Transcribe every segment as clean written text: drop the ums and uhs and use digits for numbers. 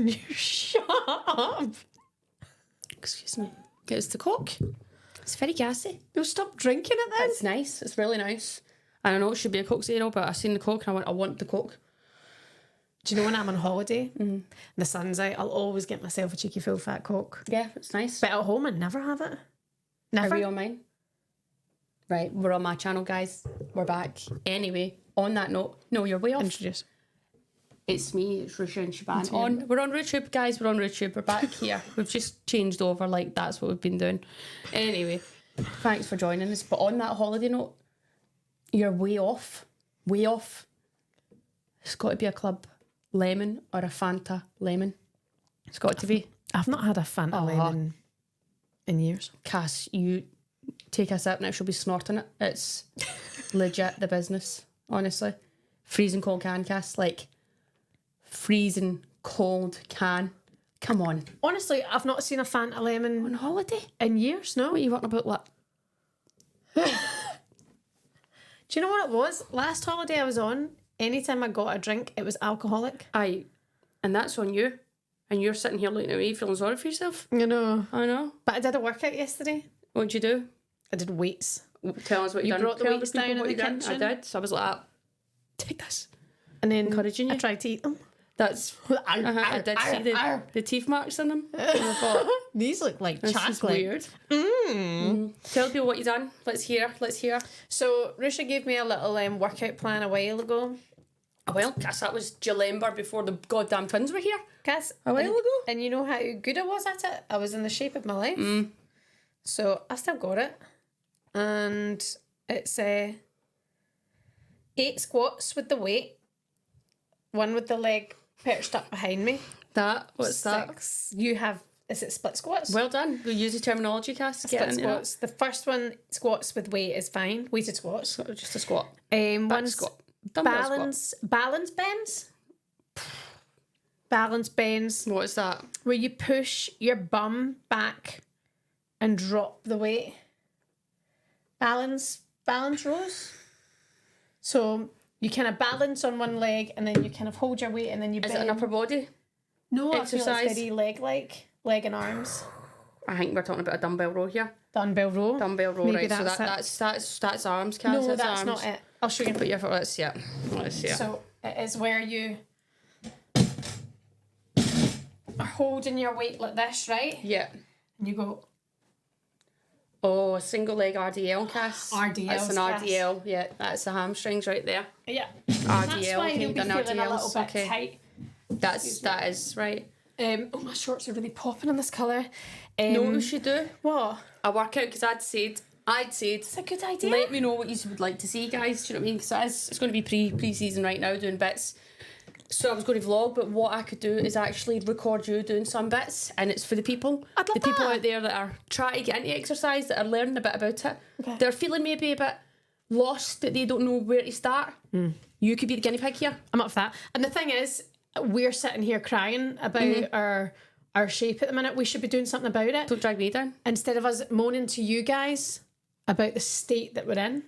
Can you shut up? Excuse me. It's the Coke. It's very gassy. You'll stop drinking it then? It's nice. It's really nice. And I know it should be a Coke Zero, but I seen the Coke and I want the Coke. Do you know when I'm on holiday, the sun's out, I'll always get myself a cheeky full fat Coke. Yeah, it's nice. But at home, I never have it. Never. Are we on mine? Right, we're on my channel, guys. We're back. Anyway, on that note, no, you're way off. Introduce. It's me, it's Ruesha and Siobhan. We're on YouTube, guys. We're on YouTube. We're back here. We've just changed over, like that's what we've been doing. Anyway, thanks for joining us. But on that holiday note, you're way off. Way off. It's got to be a Club Lemon or a Fanta Lemon. It's got to be. I've not had a Fanta lemon in years. Cass, you take a sip now, she'll be snorting it. It's legit the business, honestly. Freezing cold can, Cass. Like, freezing cold can. Come on. Honestly, I've not seen a Fanta lemon On holiday? in years, no. What are you wanting about, what? Do you know what it was? Last holiday I was on, anytime I got a drink, it was alcoholic. Aye. And that's on you. And you're sitting here looking at me feeling sorry for yourself. You know. I know. But I did a workout yesterday. What'd you do? I did weights. Tell us what you done. brought the Tell weights people down in what the you done. kitchen. I did. So I was like, take this. And then Encouraging you. I tried to eat them. That's... I did see the teeth marks in them. And I thought, These look like this chocolate. is weird. Tell people what you done. Let's hear. So Ruesha gave me a little workout plan a while ago. Well, guess that was Jalember before the goddamn twins were here. Cass, A while ago. And you know how good I was at it? I was in the shape of my life. So I still got it. And it's 8 squats with the weight, 1 with the leg perched up behind me. What's that? 6. You have, is it split squats? Well done. We use the terminology, Cass. Split squats. The first one, squats with weight, is fine. Weighted squats. So just a squat. One's squat. Dumbbell balance bends. Balance bends. What is that? Where you push your bum back and drop the weight. Balance rows. So you kind of balance on one leg and then you kind of hold your weight and then you bend. Is it an upper body? No, exercise? I feel it's very leg and arms. I think we're talking about a dumbbell row here. Dumbbell row. Maybe Maybe right? that's So that's arms, Cass. No, that's arms. not it. I'll show you. But yeah, let's see it. So it is where you are holding your weight like this, right? Yeah. And you go. Oh, a single leg RDL, Cass. RDL. That's an RDL. Yeah, that's the hamstrings right there. Yeah. RDL. That's why you'll be feeling a little bit tight. That is right. Oh, my shorts are really popping in this colour. Know what we should do? What? A workout, because I'd said, It's a good idea. let me know what you would like to see, guys. Do you know what I mean? Because it's going to be pre-season right now, doing bits. So I was going to vlog, but what I could do is actually record you doing some bits, and it's for the people. I'd love the people that. out there that are trying to get into exercise, that are learning a bit about it. Okay. They're feeling maybe a bit lost, that they don't know where to start. You could be the guinea pig here. I'm up for that. And the thing is, we're sitting here crying about our shape at the minute. We should be doing something about it. Don't drag me down. Instead of us moaning to you guys about the state that we're in.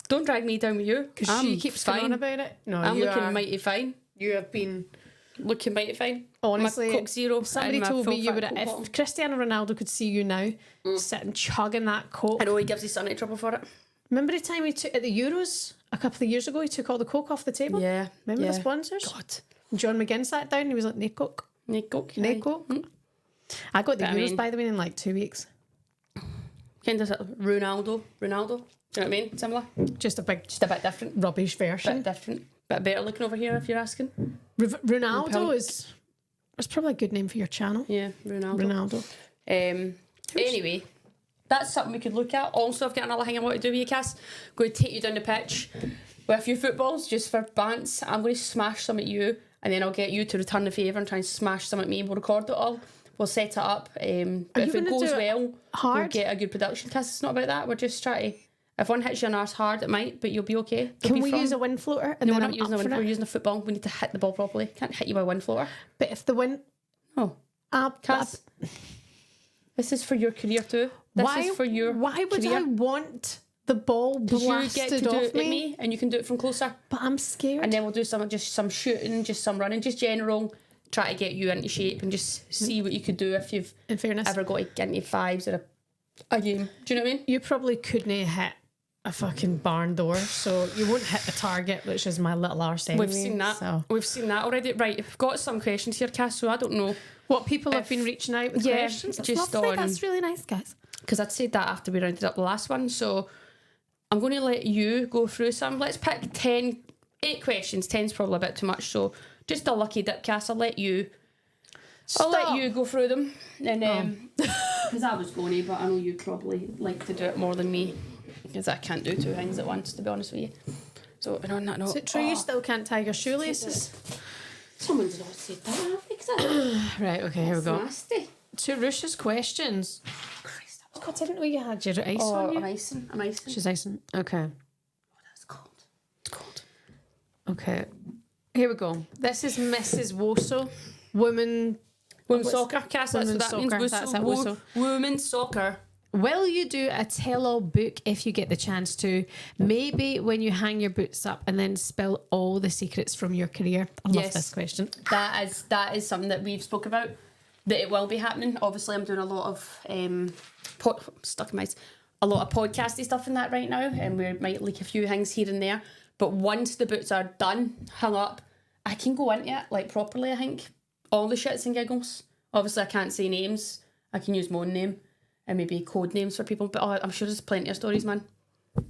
Don't drag me down with you. Because she keeps going on about it. No, I'm you looking are. mighty fine. You have been... Looking mighty fine. Honestly, my Coke Zero. Somebody and my told me full you fat would Coke have... bottle. If Cristiano Ronaldo could see you now, sitting chugging that Coke. I know he gives his son trouble for it. Remember the time he took at the Euros a couple of years ago? He took all the Coke off the table. Yeah. Remember the sponsors? God. John McGinn sat down and he was like, "No Coke, No Coke. no Coke." I got the But I Euros mean- by the way in like 2 weeks. Kind of Ronaldo. Do you know what I mean? Similar. Just a bit different. rubbish version. Bit different. Bit better looking over here if you're asking. Ronaldo Punk. is probably a good name for your channel. Yeah, Ronaldo. Anyway, that's something we could look at. Also, I've got another thing I want to do with you, Cass. I'm going to take you down the pitch with a few footballs just for bants. I'm going to smash some at you, and then I'll get you to return the favour and try and smash some at me. We'll record it all. We'll set it up. But if it goes well, hard? we'll get a good production. Cass, it's not about that. We're just trying to... If one hits you on arse hard, it might, but you'll be okay. Can we use a wind floater? And No, we're then not using a wind floater. We're using a football. We need to hit the ball properly. Can't hit you with a wind floater. But if the wind... Oh. Cass, this is for your career too. This is for your Why would career. I want the ball blasted You get to do off it with me, and you can do it from closer. But I'm scared. And then we'll do some shooting, just some running, just general try to get you into shape and just see what you could do if you've In fairness, ever got to get into fives or a game. Do you know what I mean? you probably couldn't hit a fucking barn door, so you won't hit the target, which is my little arse anyway. We've seen that. So. We've seen that already. Right, we've got some questions here, Cass, so I don't know What people have been reaching out with questions. That's just lovely. on... That's really nice, guys. Because I'd said that after we rounded up the last one, so I'm going to let you go through some. Let's pick 8 questions. 10's probably a bit too much, so just a lucky dip, Cass. I'll let you go through them. And because I was going to, but I know you probably like to do it more than me, because I can't do 2 things at once, to be honest with you. So, and on that note... Is it true you still can't tie your shoelaces? Someone's not said that. Right, okay, here we go. Nasty. To Ruesha's questions. Christ, that was God, I didn't know you had your ice on you. I'm icing. She's icing. Okay. That's cold. It's cold. Okay. Here we go. This is Mrs. Woso. Women's soccer, Cass, that's what that soccer, means. that's it, Woso. Women's soccer. Will you do a tell-all book if you get the chance to? Maybe when you hang your boots up and then spill all the secrets from your career. I love this question. That is something that we've spoke about, that it will be happening. Obviously, I'm doing a lot of a lot of podcasty stuff in that right now, and we might leak a few things here and there. But once the boots are done, hung up, I can go into it like properly. I think all the shits and giggles. Obviously, I can't say names. I can use my own name and maybe code names for people. But I'm sure there's plenty of stories, man.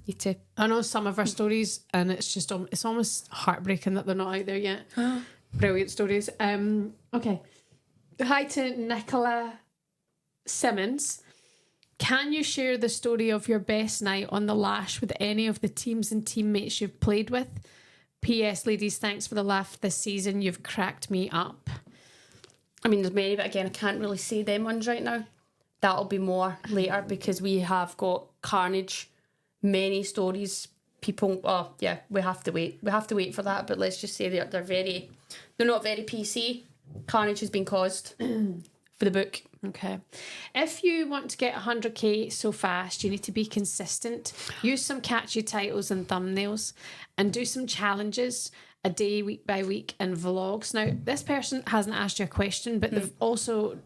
Need to. I know some of our stories, and it's almost heartbreaking that they're not out there yet. Brilliant stories. Okay. Hi to Nicola Simmons. Can you share the story of your best night on the lash with any of the teams and teammates you've played with? P.S. Ladies, thanks for the laugh this season. You've cracked me up. I mean, there's many, but again, I can't really say them ones right now. That'll be more later, because we have got carnage, many stories. People, we have to wait. We have to wait for that. But let's just say they're not very PC. Carnage has been caused for the book. Okay. If you want to get 100k so fast, you need to be consistent. Use some catchy titles and thumbnails, and do some challenges a day, week by week, and vlogs. Now, this person hasn't asked you a question, but they've also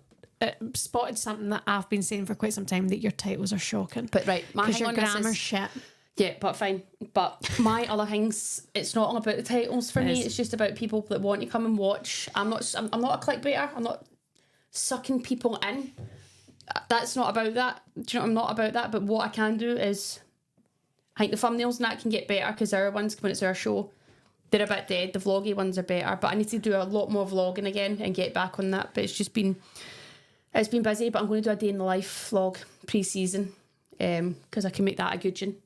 spotted something that I've been saying for quite some time, that your titles are shocking. But right, because your grammar's shit. Yeah, but fine. But my other things, it's not all about the titles for me. It's just about people that want to come and watch. I'm not a clickbaiter. I'm not sucking people in. That's not about that. Do you know, I'm not about that. But what I can do is, I think the thumbnails and that can get better, because our ones, when it's our show, they're a bit dead. The vloggy ones are better, but I need to do a lot more vlogging again and get back on that. But it's been busy. But I'm going to do a day in the life vlog pre-season, because I can make that a good one.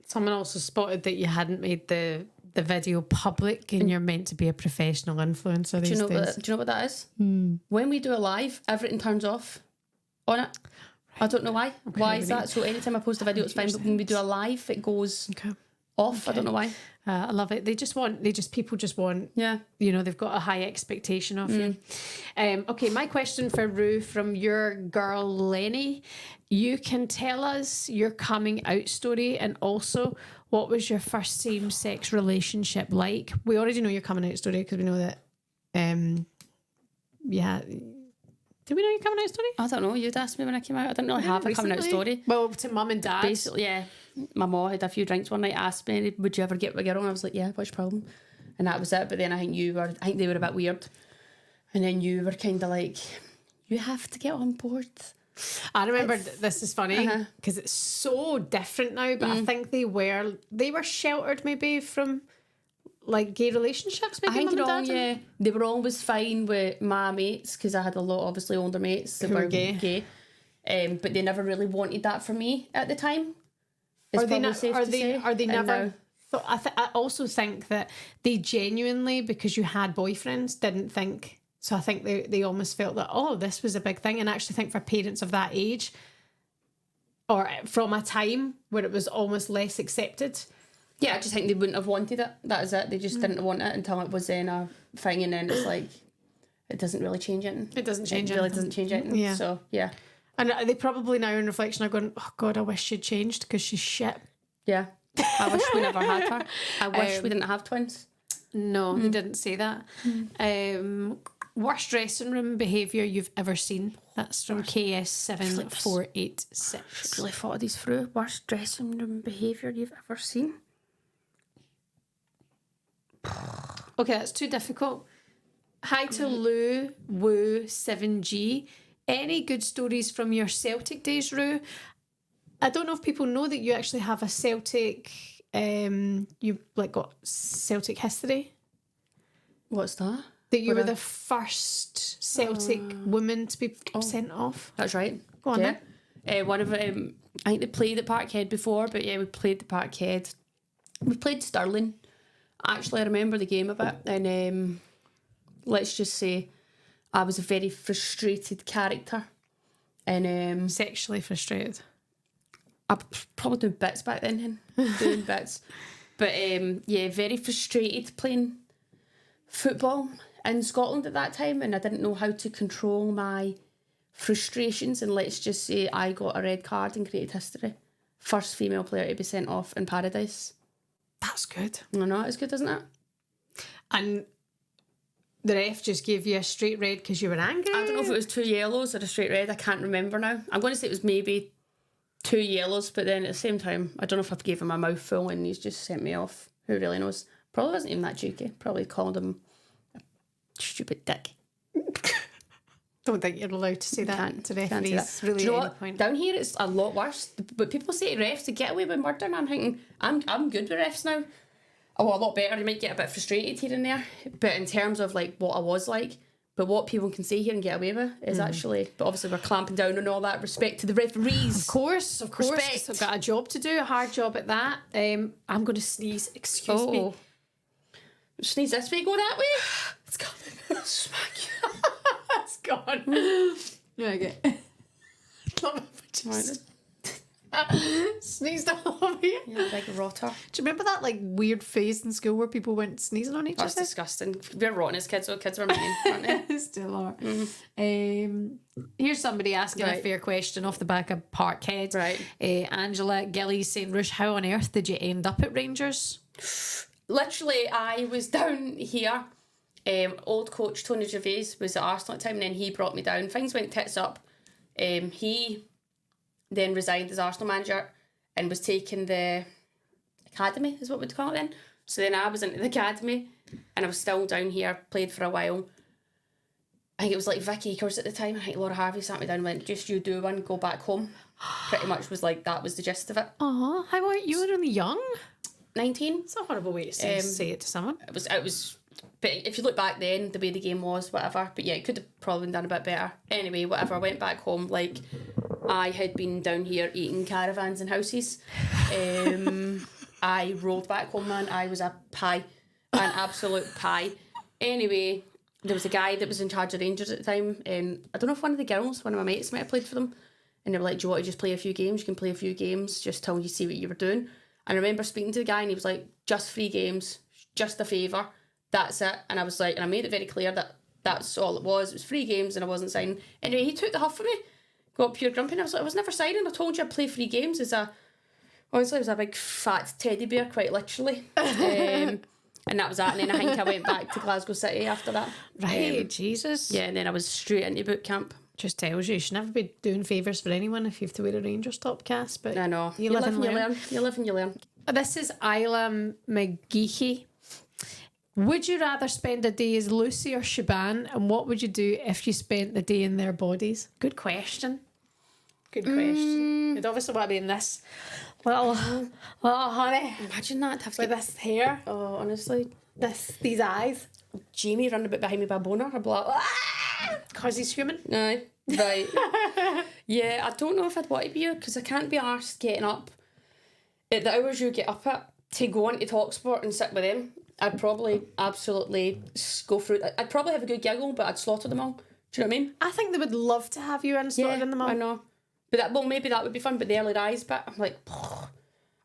Someone also spotted that you hadn't made the video public, and you're meant to be a professional influencer these days. Do you know what that is? When we do a live, everything turns off on it. Right. I don't know why. Okay, why is that? So anytime I post a video, it's fine, but when we do a live, it goes off. Okay. I don't know why. I love it. People just want, they've got a high expectation of you. Okay, my question for Rue from your girl Lenny. You can tell us your coming out story, and also what was your first same-sex relationship like? We already know your coming out story, because we know that, did we know your coming out story? I don't know. You'd asked me when I came out. I didn't really have a coming out story. Well, to mum and dad. Basically, yeah. My mum had a few drinks one night, asked me, would you ever get with a girl? And I was like, yeah, what's your problem? And that was it. But then I think they were a bit weird. And then you were kind of like, you have to get on board. I remember this is funny because it's so different now, but I think they were sheltered maybe from like gay relationships. Maybe I think they were always fine with my mates, because I had a lot obviously older mates that were gay. But they never really wanted that for me at the time. I also think that they genuinely, because you had boyfriends, didn't think. So I think they almost felt that, this was a big thing. And I actually think for parents of that age, or from a time where it was almost less accepted. Yeah, I just think they wouldn't have wanted it. That is it. They just didn't want it until it was then a thing, and then it's like, it doesn't really change it. It doesn't change it. It really doesn't change it. Yeah. So, yeah. And they probably now in reflection are going, oh God, I wish she'd changed, because she's shit. Yeah. I wish we never had her. I wish we didn't have twins. No, they didn't say that. Worst dressing room behaviour you've ever seen. That's from KS7486. I've really thought of these through. Worst dressing room behaviour you've ever seen. Okay, that's too difficult. Hi to Lou Woo 7G. Any good stories from your Celtic days, Roo? I don't know if people know that you actually have a Celtic. You've like got Celtic history. What's that? That you were the first Celtic woman to be sent off. That's right. Go on then. One of I think they played at Parkhead before, but yeah, we played the Parkhead. We played Stirling. Actually, I remember the game a bit, and let's just say I was a very frustrated character, and Sexually frustrated. I probably doing bits back then, doing bits, but yeah, very frustrated playing football in Scotland at that time, and I didn't know how to control my frustrations, and let's just say I got a red card and created history. First female player to be sent off in Paradise. That's good. I know, it's good, isn't it? And the ref just gave you a straight red because you were angry? I don't know if it was 2 yellows or a straight red. I can't remember now. I'm going to say it was maybe 2 yellows, but then at the same time, I don't know if I gave him a mouthful and he's just sent me off. Who really knows? Probably wasn't even that cheeky. Probably called him a stupid dick. Don't think you're allowed to say that to referees. Really, do you know at what? any point. Down here, it's a lot worse. But people say to refs to get away with murder, and I'm thinking, I'm good with refs now. Oh, a lot better. You might get a bit frustrated here and there, but in terms of like what I was like, but what people can say here and get away with is actually. But obviously, we're clamping down on all that. Respect to the referees. Of course. Respect. I've got a job to do, a hard job at that. I'm going to sneeze. Excuse me. Sneeze this way, go that way. It's coming. Smack you. It's gone. Yeah, okay. Sneezed all over you. Yeah, big rotter. Do you remember that like weird phase in school where people went sneezing on each That's other? disgusting. We're rotten as kids, so kids were mean, aren't they? Still are. Here's somebody asking a fair question off the back of Parkhead. Right. Angela Gillies saying, Rush, how on earth did you end up at Rangers? Literally, I was down here. Old coach Tony Gervais was at Arsenal at the time, and then he brought me down. Things went tits up. He then resigned as Arsenal manager and was taking the academy, is what we'd call it then. So then I was into the academy, and I was still down here, played for a while. I think it was like Vic Akers at the time. I think Laura Harvey sat me down and went, just you do one, go back home. Pretty much was like, that was the gist of it. How were you? Were only young? 19. It's a horrible way to say it to someone. It was. But if you look back then, the way the game was, whatever. But yeah, it could have probably been done a bit better. Anyway, whatever. I went back home. Like, I had been down here eating caravans and houses. I rolled back home, man. I was a pie. An absolute pie. Anyway, there was a guy that was in charge of Rangers at the time. I don't know if one of my mates might have played for them. And they were like, do you want to just play a few games? You can play a few games just till you see what you were doing. And I remember speaking to the guy and he was like, just 3 games, just a favour. That's it. And I was like, and I made it very clear that that's all it was. It was 3 games and I wasn't signing. Anyway, he took the huff of me, got pure grumpy, and I was like, I was never signing. I told you I'd play 3 games. Honestly, I was a big fat teddy bear, quite literally. And that was that. And then I think I went back to Glasgow City after that. Right, Jesus. Yeah, and then I was straight into boot camp. Just tells you should never be doing favours for anyone if you have to wear a Rangers topcast. But I know. You live and learn. You live and you learn. This is Isla McGeechy. Would you rather spend a day as Lucy or Shaban, and what would you do if you spent the day in their bodies? Good question. Good question. You'd obviously want to be in this little honey. Imagine that. Have to With this hair. Oh, honestly. These eyes. Jamie running a bit behind me by a boner. I'd be like, because he's human. No. Right. Yeah, I don't know if I'd want to be you because I can't be arsed getting up at the hours you get up at to go on to Talksport and sit with them. I'd probably absolutely go through it. I'd probably have a good giggle, but I'd slaughter them all. Do you know what I mean? I think they would love to have you in slaughtered in them all. I know. But maybe that would be fun, but the early rise bit, I'm like,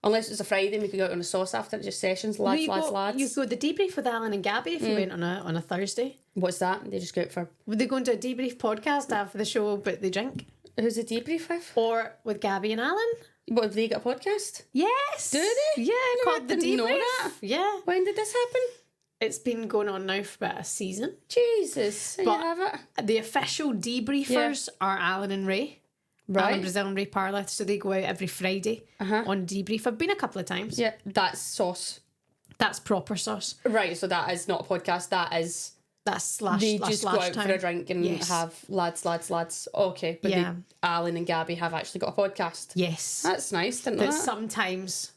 unless it's a Friday and we could go out on a sauce after it, just sessions, lads. You go the debrief with Alan and Gabby if you went on a Thursday. What's that? They just go out for... Would they go into a debrief podcast after the show, but they drink? Who's the debrief with? Or with Gabby and Alan? What, have they got a podcast? Yes. Do they? Yeah, No, called I The didn't know Debrief. that. Yeah. When did this happen? it's been going on now for about a season. Jesus, there you have it. The official debriefers are Alan and Ray. Right. Alan Brazil and Ray Parleth, so they go out every Friday on debrief. I've been a couple of times. Yeah, that's sauce. That's proper sauce. Right, so that is not a podcast, That's slash they slash just slash go out time. for a drink and have lads. Okay, but Alan and Gabby have actually got a podcast. Yes. That's nice, didn't know That that? sometimes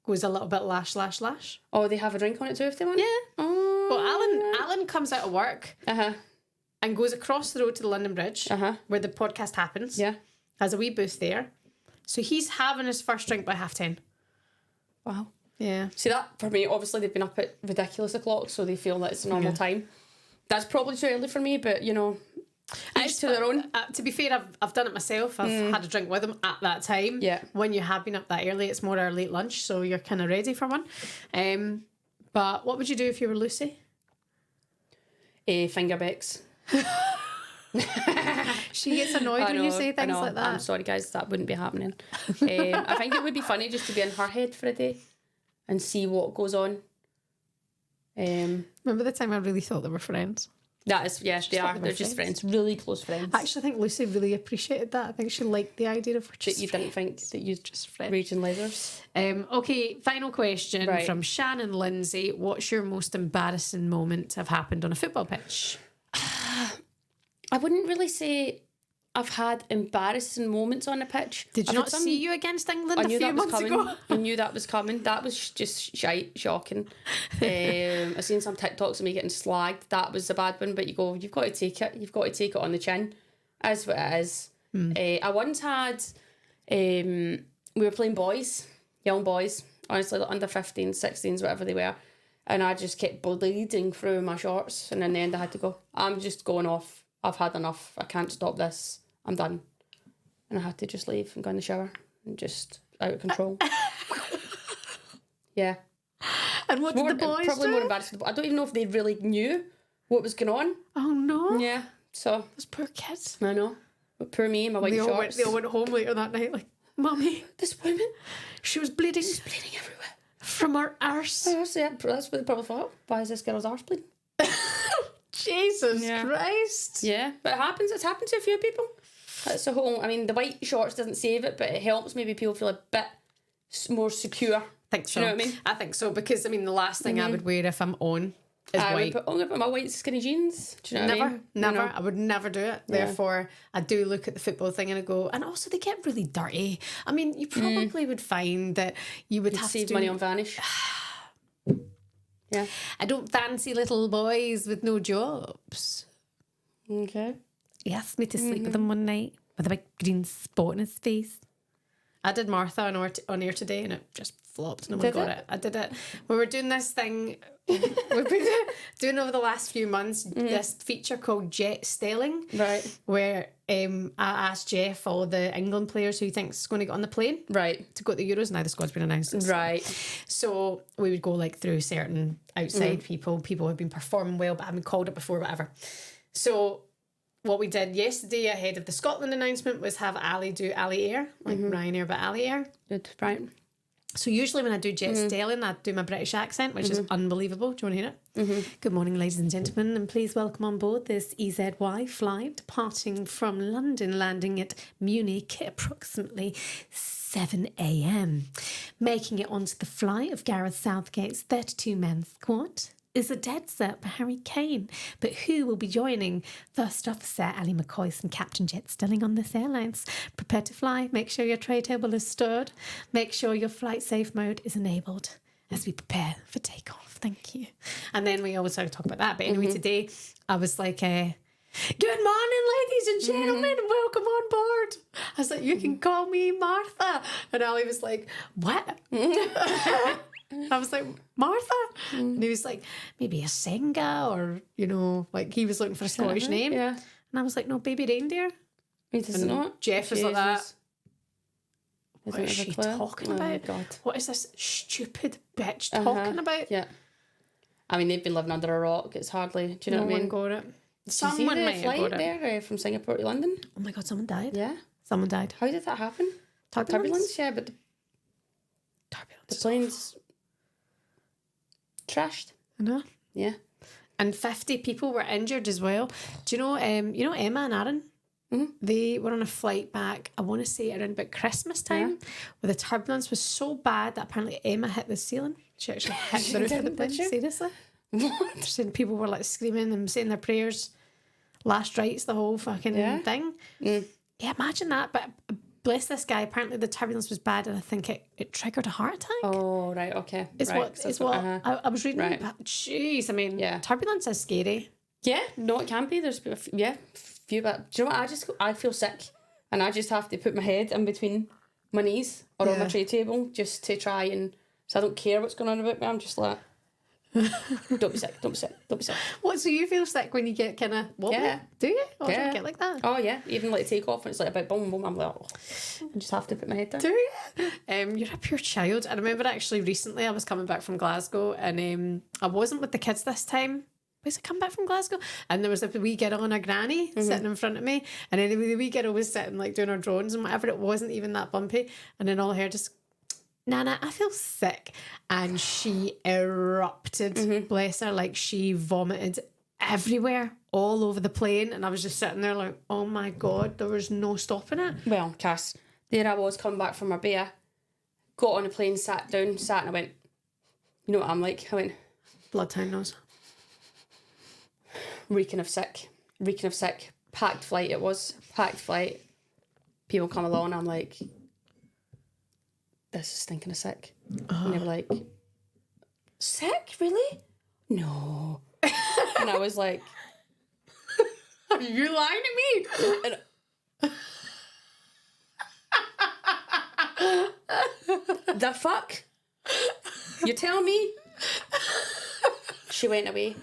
goes a little bit lash. Oh, they have a drink on it too if they want? Yeah. Oh. Well, Alan comes out of work and goes across the road to the London Bridge where the podcast happens. Yeah. Has a wee booth there. So he's having his first drink by 10:30. Wow. Yeah. See, that, for me, obviously they've been up at ridiculous o'clock, so they feel that it's a normal time. That's probably too early for me, but, you know, each to their own. To be fair, I've done it myself. I've had a drink with them at that time. Yeah. When you have been up that early, it's more our late lunch, so you're kind of ready for one. But what would you do if you were Lucy? Finger Becks. She gets annoyed when you say things like that. I'm sorry, guys, that wouldn't be happening. I think it would be funny just to be in her head for a day and see what goes on. Remember the time I really thought they were friends? That is, yes, they are. They're just friends, really close friends. I actually think Lucy really appreciated that. I think she liked the idea of her just that you didn't think that you'd just friends. raging leathers. Okay, final question from Shannon Lindsay. What's your most embarrassing moment have happened on a football pitch? I wouldn't really say I've had embarrassing moments on the pitch. Did you not see you against England a few months ago? I knew that was coming. That was just shocking. I've seen some TikToks of me getting slagged. That was a bad one, but you've got to take it. You've got to take it on the chin. As what it is. I once had, we were playing boys, young boys, honestly, like under 15s, 16s, whatever they were. And I just kept bleeding through my shorts. And in the end, I had to go, I'm just going off. I've had enough. I can't stop this. I'm done. And I had to just leave and go in the shower and just out of control. Yeah. And what did the boys probably do? More embarrassing. I don't even know if they really knew what was going on. Oh no. Yeah. So those poor kids. I know. But poor me, my white shorts. They all went home later that night like, Mummy, this woman, she was bleeding. She's bleeding everywhere. From her arse. Oh, so yeah, that's what they probably thought. Why is this girl's arse bleeding? Jesus Christ. Yeah, but it happens. It's happened to a few people. That's a whole. I mean, the white shorts doesn't save it, but it helps maybe people feel a bit more secure. I think so. Do you know what I mean? I think so, because I mean the last thing I would wear if I'm on is white. I'm gonna put my white skinny jeans. Do you know what I mean? Never. You know? I would never do it. Therefore, I do look at the football thing and I go, and also they get really dirty. I mean, you probably would find that you would have save to money on Vanish. Yeah. I don't fancy little boys with no jobs. Okay. He asked me to sleep with him one night with a big green spot on his face. I did Martha on air today and it just flopped. No one got it. I did it. We were doing this thing we've been doing over the last few months, this feature called Jet Stelling. Right. Where I asked Jeff all the England players who he thinks is going to get on the plane. Right. To go to the Euros. Now the squad's been announced. Right. So we would go like through certain outside people who have been performing well but haven't called it before, whatever. So what we did yesterday ahead of the Scotland announcement was have Ali do Ali Air, like Ryanair but Ali Air. Good. Right. So usually when I do Jet Stelling, I do my British accent, which is unbelievable. Do you want to hear it? Good morning, ladies and gentlemen, and please welcome on board this EZY flight departing from London, landing at Munich at approximately 7 a.m. Making it onto the flight of Gareth Southgate's 32-man squad is a dead set by Harry Kane. But who will be joining First Officer Ali McCoy and Captain Jet Stelling on this airlines? Prepare to fly. Make sure your tray table is stirred. Make sure your flight safe mode is enabled as we prepare for takeoff. Thank you. And then we always talk about that. But anyway, today I was like, good morning, ladies and gentlemen, and welcome on board. I was like, you can call me Martha. And Ali was like, what? I was like, Martha? And he was like, maybe a Senga, or, you know, like he was looking for a Scottish name. Yeah. And I was like, no, Baby Reindeer. He does not. Jeff was like that. What is she clue? talking Oh about? God. What is this stupid bitch talking about? Yeah. I mean, they've been living under a rock. It's hardly, do you know what I mean? Got it. Did Someone you see might the have flight got it. there from Singapore to London? Oh my God, someone died. Yeah. Someone died. How did that happen? Turbulence, yeah, but the plane's trashed. I know. Yeah. And 50 people were injured as well. Do you know Emma and Aaron? Mm-hmm. They were on a flight back, I want to say around about Christmas time, where the turbulence was so bad that apparently Emma hit the ceiling. She actually hit the roof of the plane. Seriously? What? Saying people were like screaming and saying their prayers, last rites, the whole fucking thing. Yeah, imagine that. But bless this guy, apparently the turbulence was bad and I think it triggered a heart attack. Oh, right, okay. It's what I was reading. Right. Jeez, I mean, turbulence is scary. Yeah, no, it can be. There's few, but do you know what? I feel sick, and I just have to put my head in between my knees or on my tray table just to try and. So I don't care what's going on about me. I'm just like, don't be sick, don't be sick, don't be sick. What? So you feel sick when you get kind of wobbly? Yeah. Do you? Oh, yeah. Do you get like that? Oh yeah, even like take off and it's like a bit boom boom. I'm like, I just have to put my head down. Do you? You're a pure child. I remember actually recently I was coming back from Glasgow and I wasn't with the kids this time. Was I come back from Glasgow? And there was a wee girl and a granny sitting in front of me. And anyway, the wee girl was sitting like doing her drawings and whatever. It wasn't even that bumpy. And then all her just, Nana, I feel sick. And she erupted, bless her, like she vomited everywhere, all over the plane. And I was just sitting there like, oh my God, there was no stopping it. Well, Cass, there I was coming back from Marbella, got on a plane, sat and I went, you know what I'm like? I went, Bloodhound nose. Reeking of sick. Packed flight it was. Packed flight. People come along, I'm like, this is stinking of sick. And they were like, sick? Really? No. And I was like, are you lying to me? The fuck? You tell me? She went away.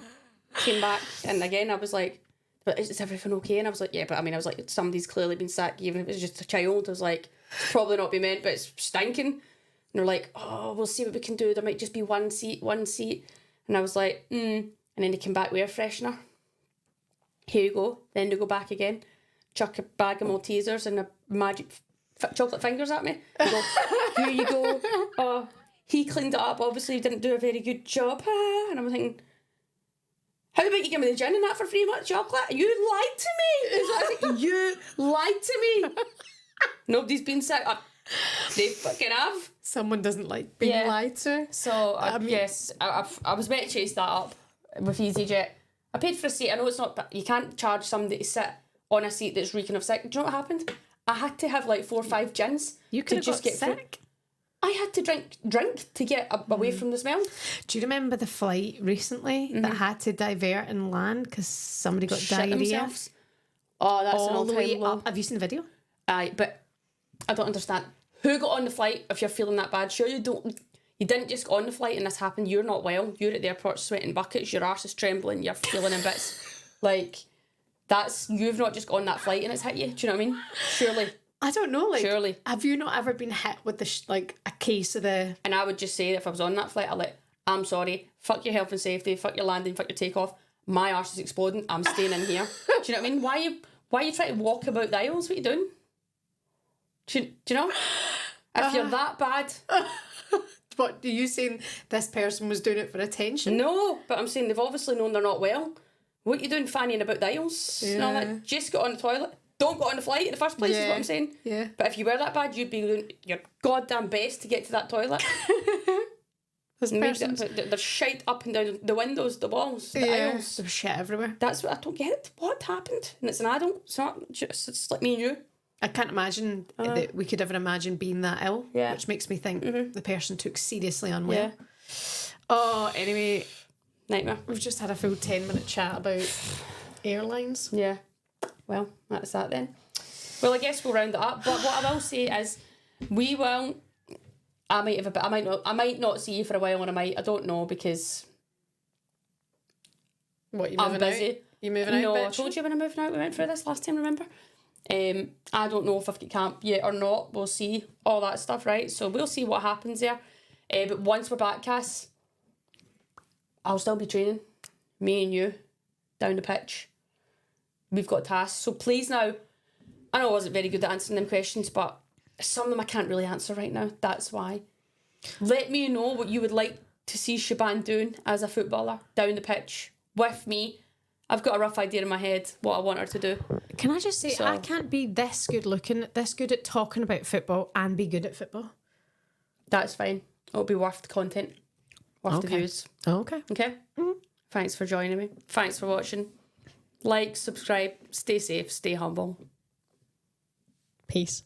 Came back, and again I was like, but is everything okay? And I was like, yeah, but I mean, I was like, somebody's clearly been sick, even if it's just a child. I was like, it's probably not be meant, but it's stinking. And they're like, oh, we'll see what we can do, there might just be one seat. And I was like, and then they came back with air freshener. Here you go. Then they go back again, chuck a bag of Maltesers and a magic chocolate fingers at me and go, here you go. Oh, he cleaned it up, obviously didn't do a very good job. And I'm thinking, how about you give me the gin and that for free much chocolate? You lied to me. It's like, you lied to me. Nobody's been sick. They fucking have. Someone doesn't like being lied to. So yes, I was meant to chase that up with EasyJet. I paid for a seat. I know it's not, but you can't charge somebody to sit on a seat that's reeking of sick. Do you know what happened? I had to have like 4 or 5 gins. You could just get sick. I had to drink to get away from the smell. Do you remember the flight recently that had to divert and land because somebody got diarrhea? Themselves? Oh, that's all an all the way time low. up. Have you seen the video? Aye, but I don't understand. Who got on the flight if you're feeling that bad? Sure, you don't. You didn't just go on the flight and this happened. You're not well. You're at the airport sweating buckets. Your arse is trembling. You're feeling in bits. Like, you've not just got on that flight and it's hit you. Do you know what I mean? Surely. I don't know. Like, surely. Have you not ever been hit with a case of the? And I would just say, if I was on that flight, I'm sorry. Fuck your health and safety. Fuck your landing. Fuck your takeoff. My arse is exploding. I'm staying in here. Do you know what I mean? Why are you trying to walk about the aisles? What are you doing? Do you know? If you're that bad. What, are you saying this person was doing it for attention? No, but I'm saying they've obviously known they're not well. What are you doing fannying about the aisles? Yeah. And all that? Just get on the toilet. Don't go on the flight in the first place is what I'm saying. Yeah. But if you were that bad, you'd be doing your goddamn best to get to that toilet. There's shite up and down the windows, the walls, the aisles. There's shit everywhere. That's what I don't get. What happened? And it's an adult. It's not just, it's like me and you. I can't imagine that we could ever imagine being that ill, which makes me think the person took seriously unwell. Yeah. Oh, anyway. Nightmare. We've just had a full 10-minute chat about airlines. Yeah. Well, that's that then. Well, I guess we'll round it up. But what I will say is, we will. I might not see you for a while, and I don't know because. What, you moving I'm busy. Out? You moving out? No, bitch? I told you when I moved out. We went through this last time. Remember? I don't know if I've got camp yet or not. We'll see. All that stuff, right? So we'll see what happens there. But once we're back, Cass, I'll still be training. Me and you down the pitch. We've got tasks. So please now, I know I wasn't very good at answering them questions, but some of them I can't really answer right now. That's why. Let me know what you would like to see Shaban doing as a footballer down the pitch with me. I've got a rough idea in my head what I want her to do. Can I just say, So- I can't be this good looking, this good at talking about football and be good at football. That's fine. It'll be worth the content, worth the views. Okay. Okay? Thanks for joining me. Thanks for watching. Like, subscribe, stay safe, stay humble. Peace.